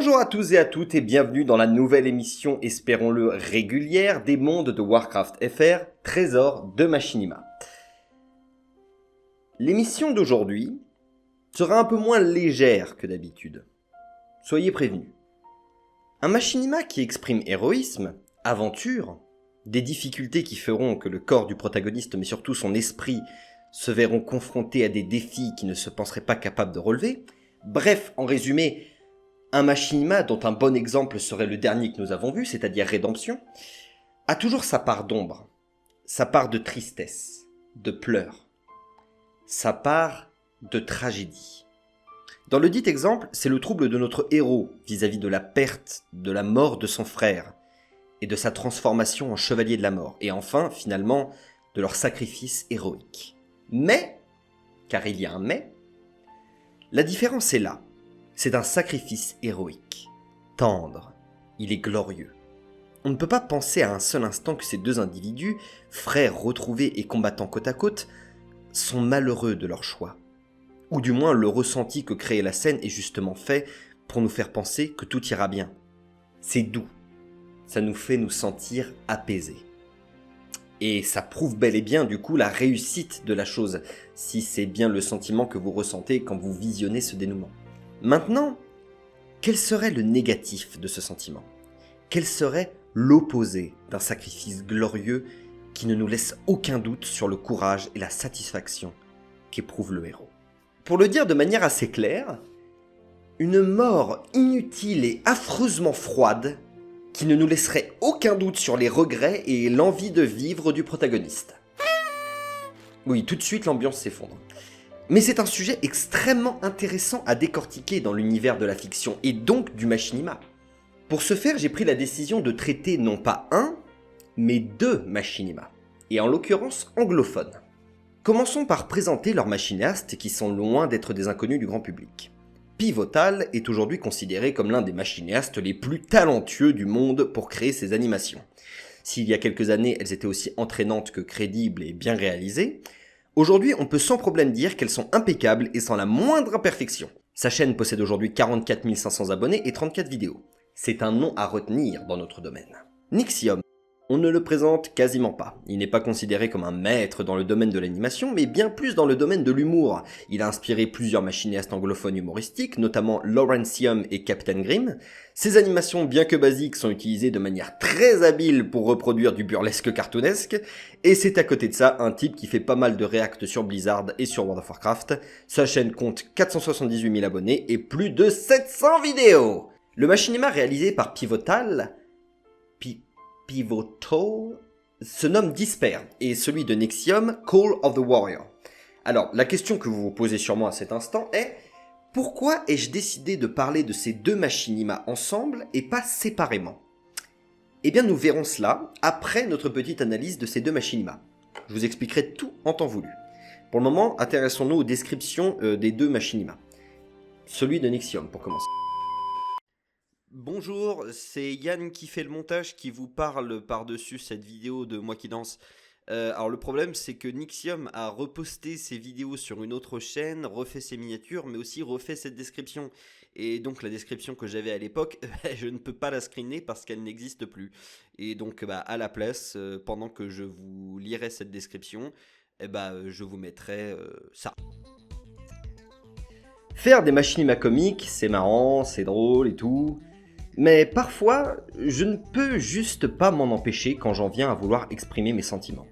Bonjour à tous et à toutes et bienvenue dans la nouvelle émission, espérons-le régulière, des mondes de Warcraft FR, Trésor de Machinima. L'émission d'aujourd'hui sera un peu moins légère que d'habitude. Soyez prévenus. Un Machinima qui exprime héroïsme, aventure, des difficultés qui feront que le corps du protagoniste mais surtout son esprit se verront confrontés à des défis qui ne se penseraient pas capables de relever. Bref, en résumé, un Machinima dont un bon exemple serait le dernier que nous avons vu, c'est-à-dire Rédemption, a toujours sa part d'ombre, sa part de tristesse, de pleurs, sa part de tragédie. Dans le dit exemple, c'est le trouble de notre héros vis-à-vis de la perte, de la mort de son frère, et de sa transformation en chevalier de la mort, et enfin, finalement, de leur sacrifice héroïque. Mais, car il y a un mais, la différence est là. C'est un sacrifice héroïque, tendre, il est glorieux. On ne peut pas penser à un seul instant que ces deux individus, frères retrouvés et combattant côte à côte, sont malheureux de leur choix. Ou du moins le ressenti que crée la scène est justement fait pour nous faire penser que tout ira bien. C'est doux, ça nous fait nous sentir apaisés. Et ça prouve bel et bien du coup la réussite de la chose, si c'est bien le sentiment que vous ressentez quand vous visionnez ce dénouement. Maintenant, quel serait le négatif de ce sentiment ? Quel serait l'opposé d'un sacrifice glorieux qui ne nous laisse aucun doute sur le courage et la satisfaction qu'éprouve le héros ? Pour le dire de manière assez claire, une mort inutile et affreusement froide qui ne nous laisserait aucun doute sur les regrets et l'envie de vivre du protagoniste. Oui, tout de suite l'ambiance s'effondre. Mais c'est un sujet extrêmement intéressant à décortiquer dans l'univers de la fiction et donc du Machinima. Pour ce faire, j'ai pris la décision de traiter non pas un, mais deux Machinima, et en l'occurrence anglophones. Commençons par présenter leurs machinistes qui sont loin d'être des inconnus du grand public. Pivotal est aujourd'hui considéré comme l'un des machinistes les plus talentueux du monde pour créer ses animations. S'il y a quelques années, elles étaient aussi entraînantes que crédibles et bien réalisées, aujourd'hui, on peut sans problème dire qu'elles sont impeccables et sans la moindre imperfection. Sa chaîne possède aujourd'hui 44 500 abonnés et 34 vidéos. C'est un nom à retenir dans notre domaine. Nixium. On ne le présente quasiment pas. Il n'est pas considéré comme un maître dans le domaine de l'animation, mais bien plus dans le domaine de l'humour. Il a inspiré plusieurs machinistes anglophones humoristiques, notamment Laurentium et Captain Grimm. Ses animations, bien que basiques, sont utilisées de manière très habile pour reproduire du burlesque cartoonesque, et c'est à côté de ça un type qui fait pas mal de reacts sur Blizzard et sur World of Warcraft. Sa chaîne compte 478 000 abonnés et plus de 700 vidéos. Le machinima réalisé par Pivotal se nomme Disper, et celui de Nixium, Call of the Warrior. Alors, la question que vous vous posez sûrement à cet instant est: pourquoi ai-je décidé de parler de ces deux machinimas ensemble et pas séparément ? Eh bien, nous verrons cela après notre petite analyse de ces deux machinimas. Je vous expliquerai tout en temps voulu. Pour le moment, intéressons-nous aux descriptions des deux machinimas. Celui de Nixium, pour commencer. Bonjour, c'est Yann qui fait le montage qui vous parle par-dessus cette vidéo de Moi qui danse. Alors le problème c'est que Nixium a reposté ses vidéos sur une autre chaîne, refait ses miniatures, mais aussi refait cette description. Et donc la description que j'avais à l'époque, je ne peux pas la screener parce qu'elle n'existe plus. Et donc à la place, pendant que je vous lirai cette description, je vous mettrai ça. Faire des machinimas comiques, c'est marrant, c'est drôle et tout... Mais parfois, je ne peux juste pas m'en empêcher quand j'en viens à vouloir exprimer mes sentiments.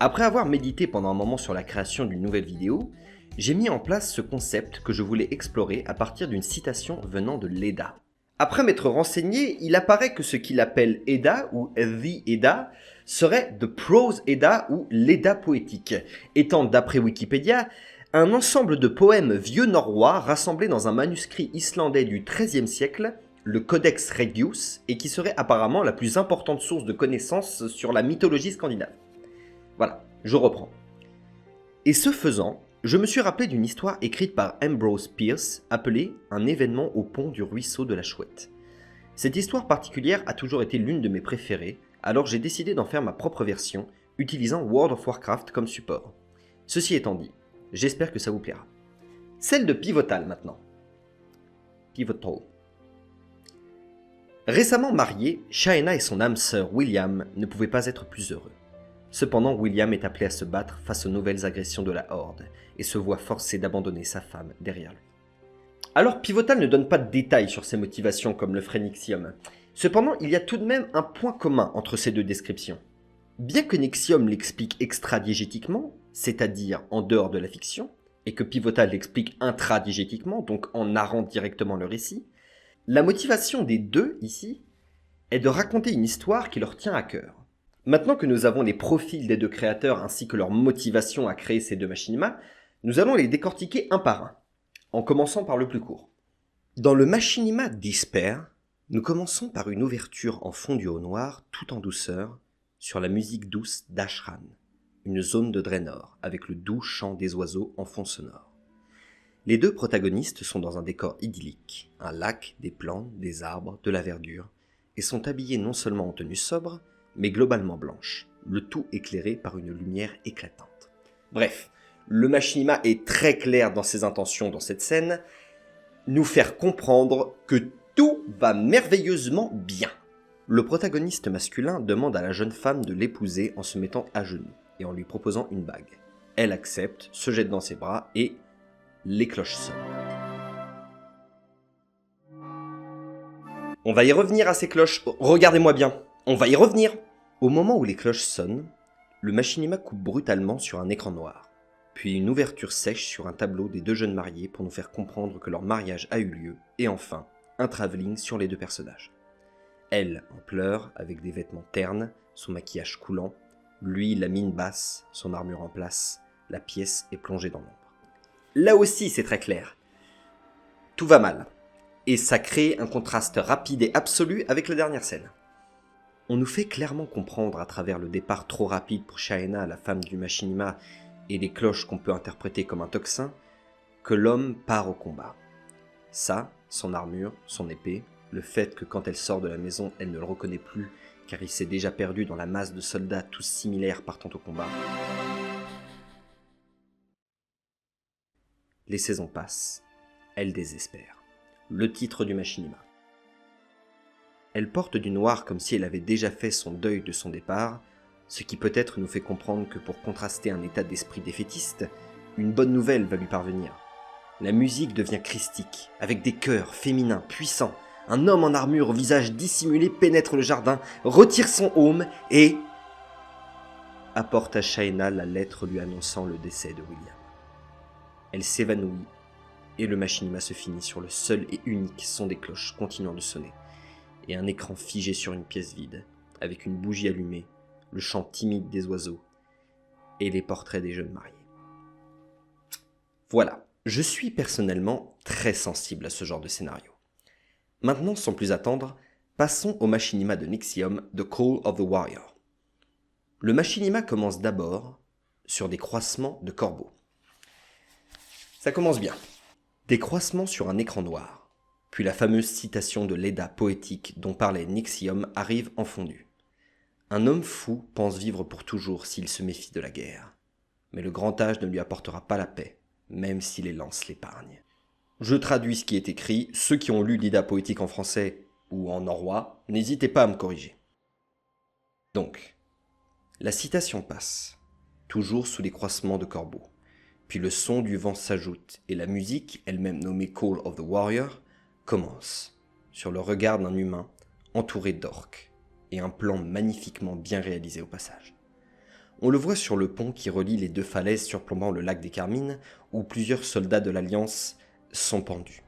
Après avoir médité pendant un moment sur la création d'une nouvelle vidéo, j'ai mis en place ce concept que je voulais explorer à partir d'une citation venant de l'Edda. Après m'être renseigné, il apparaît que ce qu'il appelle Edda ou The Edda serait The Prose Edda ou l'Edda poétique, étant d'après Wikipédia un ensemble de poèmes vieux norrois rassemblés dans un manuscrit islandais du XIIIe siècle, le Codex Regius, et qui serait apparemment la plus importante source de connaissances sur la mythologie scandinave. Voilà, je reprends. Et ce faisant, je me suis rappelé d'une histoire écrite par Ambrose Pierce, appelée « Un événement au pont du ruisseau de la Chouette ». Cette histoire particulière a toujours été l'une de mes préférées, alors j'ai décidé d'en faire ma propre version, utilisant World of Warcraft comme support. Ceci étant dit, j'espère que ça vous plaira. Celle de Pivotal maintenant. Pivotal. Récemment mariés, Shaena et son âme sœur William ne pouvaient pas être plus heureux. Cependant, William est appelé à se battre face aux nouvelles agressions de la Horde et se voit forcé d'abandonner sa femme derrière lui. Alors Pivotal ne donne pas de détails sur ses motivations comme le ferait Nixium. Cependant, il y a tout de même un point commun entre ces deux descriptions. Bien que Nixium l'explique extradiégétiquement, c'est-à-dire en dehors de la fiction, et que Pivotal l'explique intradiégétiquement, donc en narrant directement le récit, la motivation des deux, ici, est de raconter une histoire qui leur tient à cœur. Maintenant que nous avons les profils des deux créateurs ainsi que leur motivation à créer ces deux machinimas, nous allons les décortiquer un par un, en commençant par le plus court. Dans le machinima Despair, nous commençons par une ouverture en fondu au noir, tout en douceur, sur la musique douce d'Ashran, une zone de Draenor, avec le doux chant des oiseaux en fond sonore. Les deux protagonistes sont dans un décor idyllique, un lac, des plantes, des arbres, de la verdure, et sont habillés non seulement en tenue sobre, mais globalement blanche, le tout éclairé par une lumière éclatante. Bref, le machinima est très clair dans ses intentions dans cette scène, nous faire comprendre que tout va merveilleusement bien. Le protagoniste masculin demande à la jeune femme de l'épouser en se mettant à genoux et en lui proposant une bague. Elle accepte, se jette dans ses bras et les cloches sonnent. On va y revenir à ces cloches, regardez-moi bien, on va y revenir. Au moment où les cloches sonnent, le machinima coupe brutalement sur un écran noir, puis une ouverture sèche sur un tableau des deux jeunes mariés pour nous faire comprendre que leur mariage a eu lieu, et enfin, un travelling sur les deux personnages. Elle en pleurs, avec des vêtements ternes, son maquillage coulant, lui la mine basse, son armure en place, la pièce est plongée dans l'ombre. Là aussi c'est très clair. Tout va mal, et ça crée un contraste rapide et absolu avec la dernière scène. On nous fait clairement comprendre à travers le départ trop rapide pour Shaena, la femme du machinima, et les cloches qu'on peut interpréter comme un tocsin, que l'homme part au combat. Ça, son armure, son épée, le fait que quand elle sort de la maison, elle ne le reconnaît plus, car il s'est déjà perdu dans la masse de soldats tous similaires partant au combat. Les saisons passent, elle désespère. Le titre du machinima. Elle porte du noir comme si elle avait déjà fait son deuil de son départ, ce qui peut-être nous fait comprendre que pour contraster un état d'esprit défaitiste, une bonne nouvelle va lui parvenir. La musique devient christique, avec des chœurs féminins puissants. Un homme en armure au visage dissimulé pénètre le jardin, retire son aume et apporte à Shaena la lettre lui annonçant le décès de William. Elle s'évanouit et le machinima se finit sur le seul et unique son des cloches continuant de sonner, et un écran figé sur une pièce vide, avec une bougie allumée, le chant timide des oiseaux et les portraits des jeunes mariés. Voilà, je suis personnellement très sensible à ce genre de scénario. Maintenant, sans plus attendre, passons au machinima de Nixium, The Call of the Warrior. Le machinima commence d'abord sur des croissements de corbeaux. Ça commence bien. Des croissements sur un écran noir. Puis la fameuse citation de l'Edda poétique dont parlait Nixium arrive en fondu. Un homme fou pense vivre pour toujours s'il se méfie de la guerre. Mais le grand âge ne lui apportera pas la paix, même si les lances l'épargnent. Je traduis ce qui est écrit, ceux qui ont lu l'Edda poétique en français ou en norrois, n'hésitez pas à me corriger. Donc, la citation passe, toujours sous les croissements de corbeaux. Puis le son du vent s'ajoute et la musique, elle-même nommée Call of the Warrior, commence, sur le regard d'un humain entouré d'orques, et un plan magnifiquement bien réalisé au passage. On le voit sur le pont qui relie les deux falaises surplombant le lac des Carmines, où plusieurs soldats de l'Alliance sont pendus.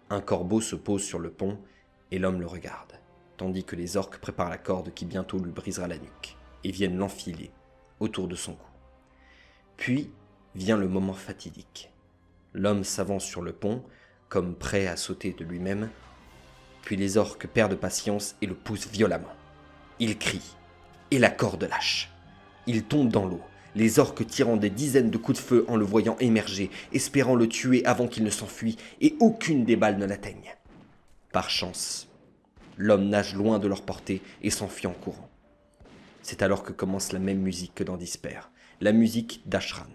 Un corbeau se pose sur le pont, et l'homme le regarde, tandis que les orques préparent la corde qui bientôt lui brisera la nuque, et viennent l'enfiler autour de son cou. Puis vient le moment fatidique. L'homme s'avance sur le pont, comme prêt à sauter de lui-même, puis les orques perdent patience et le poussent violemment. Il crie, et la corde lâche. Il tombe dans l'eau, les orques tirant des dizaines de coups de feu en le voyant émerger, espérant le tuer avant qu'il ne s'enfuit, et aucune des balles ne l'atteigne. Par chance, l'homme nage loin de leur portée et s'enfuit en courant. C'est alors que commence la même musique que dans Despair, la musique d'Ashran,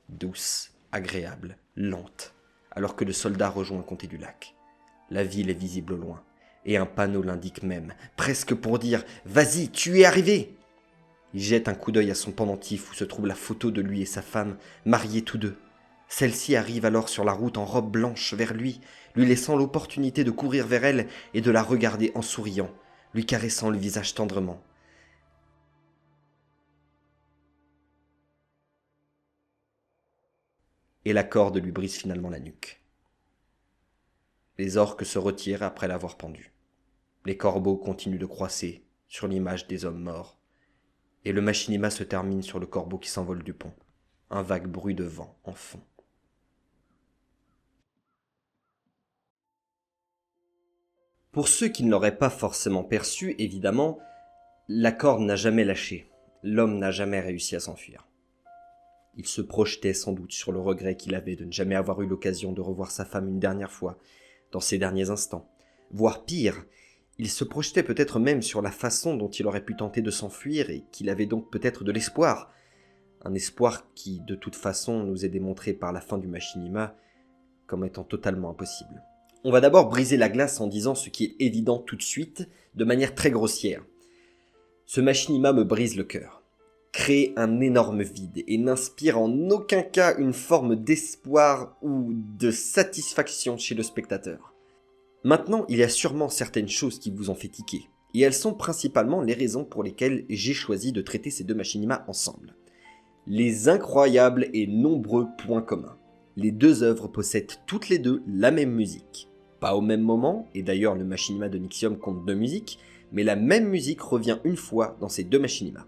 douce, agréable, lente, alors que le soldat rejoint le comté du lac. La ville est visible au loin. Et un panneau l'indique même, presque pour dire « Vas-y, tu es arrivé !» Il jette un coup d'œil à son pendentif où se trouve la photo de lui et sa femme, mariés tous deux. Celle-ci arrive alors sur la route en robe blanche vers lui, lui laissant l'opportunité de courir vers elle et de la regarder en souriant, lui caressant le visage tendrement. Et la corde lui brise finalement la nuque. Les orques se retirent après l'avoir pendu. Les corbeaux continuent de croisser sur l'image des hommes morts. Et le machinima se termine sur le corbeau qui s'envole du pont. Un vague bruit de vent en fond. Pour ceux qui ne l'auraient pas forcément perçu, évidemment, la corde n'a jamais lâché. L'homme n'a jamais réussi à s'enfuir. Il se projetait sans doute sur le regret qu'il avait de ne jamais avoir eu l'occasion de revoir sa femme une dernière fois, dans ces derniers instants. Voire pire, il se projetait peut-être même sur la façon dont il aurait pu tenter de s'enfuir et qu'il avait donc peut-être de l'espoir. Un espoir qui, de toute façon, nous est démontré par la fin du machinima comme étant totalement impossible. On va d'abord briser la glace en disant ce qui est évident tout de suite, de manière très grossière. Ce machinima me brise le cœur, crée un énorme vide et n'inspire en aucun cas une forme d'espoir ou de satisfaction chez le spectateur. Maintenant, il y a sûrement certaines choses qui vous ont fait tiquer, et elles sont principalement les raisons pour lesquelles j'ai choisi de traiter ces deux machinimas ensemble. Les incroyables et nombreux points communs. Les deux œuvres possèdent toutes les deux la même musique. Pas au même moment, et d'ailleurs le machinima de Nixium compte deux musiques, mais la même musique revient une fois dans ces deux machinimas.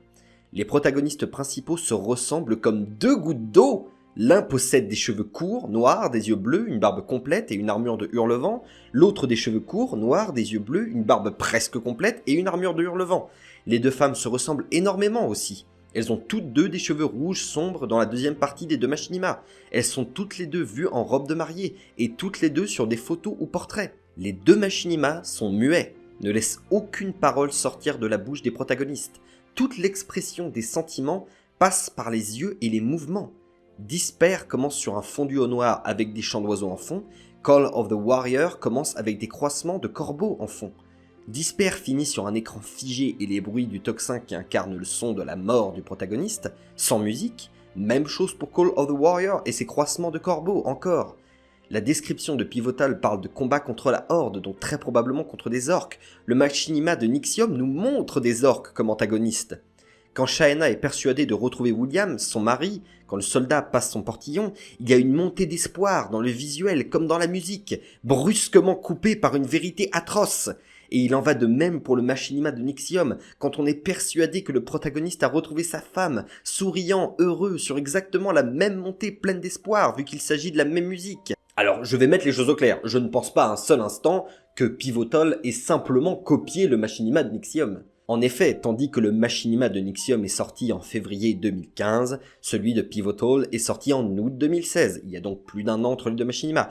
Les protagonistes principaux se ressemblent comme deux gouttes d'eau. L'un possède des cheveux courts, noirs, des yeux bleus, une barbe complète et une armure de hurlevent. L'autre des cheveux courts, noirs, des yeux bleus, une barbe presque complète et une armure de hurlevent. Les deux femmes se ressemblent énormément aussi. Elles ont toutes deux des cheveux rouges sombres dans la deuxième partie des deux machinimas. Elles sont toutes les deux vues en robe de mariée et toutes les deux sur des photos ou portraits. Les deux machinimas sont muets, ne laissent aucune parole sortir de la bouche des protagonistes. Toute l'expression des sentiments passe par les yeux et les mouvements. Disper commence sur un fondu au noir avec des chants d'oiseaux en fond. Call of the Warrior commence avec des croissements de corbeaux en fond. Disper finit sur un écran figé et les bruits du tocsin qui incarne le son de la mort du protagoniste, sans musique. Même chose pour Call of the Warrior et ses croissements de corbeaux encore. La description de Pivotal parle de combat contre la Horde, donc très probablement contre des orques. Le machinima de Nixium nous montre des orques comme antagonistes. Quand Shaena est persuadée de retrouver William, son mari, quand le soldat passe son portillon, il y a une montée d'espoir dans le visuel comme dans la musique, brusquement coupée par une vérité atroce. Et il en va de même pour le machinima de Nixium, quand on est persuadé que le protagoniste a retrouvé sa femme, souriant, heureux, sur exactement la même montée pleine d'espoir, vu qu'il s'agit de la même musique. Alors, je vais mettre les choses au clair, je ne pense pas un seul instant que Pivotal ait simplement copié le machinima de Nixium. En effet, tandis que le machinima de Nixium est sorti en février 2015, celui de Pivotal est sorti en août 2016, il y a donc plus d'un an entre les deux machinimas.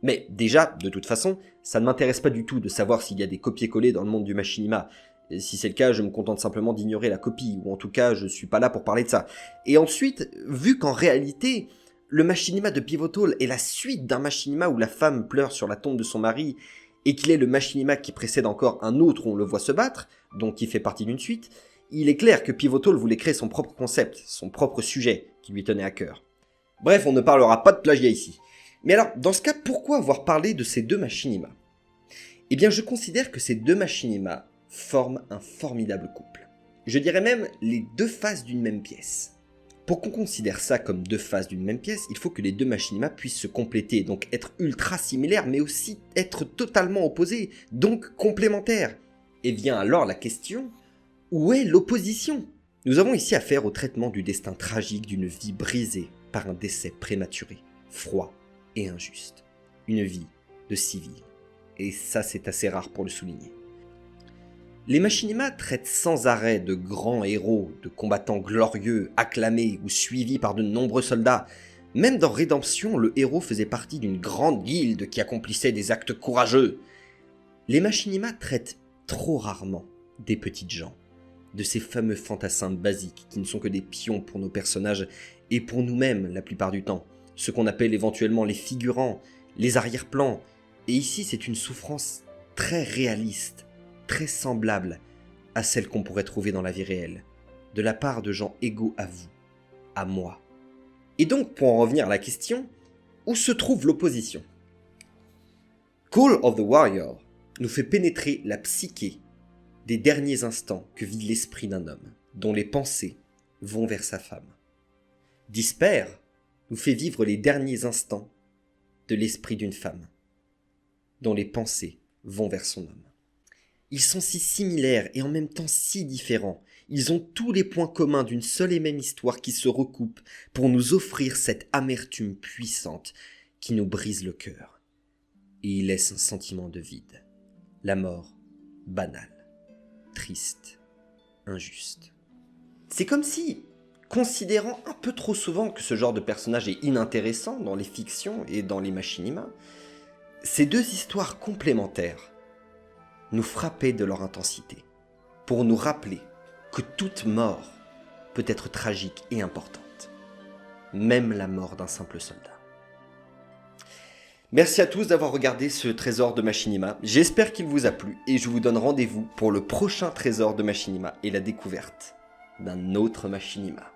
Mais déjà, de toute façon, ça ne m'intéresse pas du tout de savoir s'il y a des copier-coller dans le monde du machinima. Et si c'est le cas, je me contente simplement d'ignorer la copie, ou en tout cas, je suis pas là pour parler de ça. Et ensuite, vu qu'en réalité, le machinima de Pivotal est la suite d'un machinima où la femme pleure sur la tombe de son mari, et qu'il est le machinima qui précède encore un autre où on le voit se battre, donc qui fait partie d'une suite, il est clair que Pivotal voulait créer son propre concept, son propre sujet, qui lui tenait à cœur. Bref, on ne parlera pas de plagiat ici. Mais alors, dans ce cas, pourquoi avoir parlé de ces deux machinimas ? Eh bien, je considère que ces deux machinimas forment un formidable couple. Je dirais même les deux faces d'une même pièce. Pour qu'on considère ça comme deux faces d'une même pièce, il faut que les deux machinimas puissent se compléter, donc être ultra similaires, mais aussi être totalement opposés, donc complémentaires. Et vient alors la question, où est l'opposition ? Nous avons ici affaire au traitement du destin tragique d'une vie brisée par un décès prématuré, froid et injuste. Une vie de civil. Et ça, c'est assez rare pour le souligner. Les machinimas traitent sans arrêt de grands héros, de combattants glorieux, acclamés ou suivis par de nombreux soldats. Même dans Rédemption, le héros faisait partie d'une grande guilde qui accomplissait des actes courageux. Les machinimas traitent trop rarement des petites gens, de ces fameux fantassins basiques qui ne sont que des pions pour nos personnages et pour nous-mêmes la plupart du temps, ce qu'on appelle éventuellement les figurants, les arrière-plans. Et ici, c'est une souffrance très réalistes, très semblables à celles qu'on pourrait trouver dans la vie réelle, de la part de gens égaux à vous, à moi. Et donc, pour en revenir à la question, où se trouve l'opposition ? Call of the Warrior nous fait pénétrer la psyché des derniers instants que vit l'esprit d'un homme, dont les pensées vont vers sa femme. Despair nous fait vivre les derniers instants de l'esprit d'une femme, dont les pensées vont vers son homme. Ils sont si similaires et en même temps si différents. Ils ont tous les points communs d'une seule et même histoire qui se recoupe pour nous offrir cette amertume puissante qui nous brise le cœur. Et il laisse un sentiment de vide. La mort, banale, triste, injuste. C'est comme si, considérant un peu trop souvent que ce genre de personnage est inintéressant dans les fictions et dans les machinimas, ces deux histoires complémentaires nous frappaient de leur intensité, pour nous rappeler que toute mort peut être tragique et importante, même la mort d'un simple soldat. Merci à tous d'avoir regardé ce trésor de Machinima, j'espère qu'il vous a plu et je vous donne rendez-vous pour le prochain trésor de Machinima et la découverte d'un autre Machinima.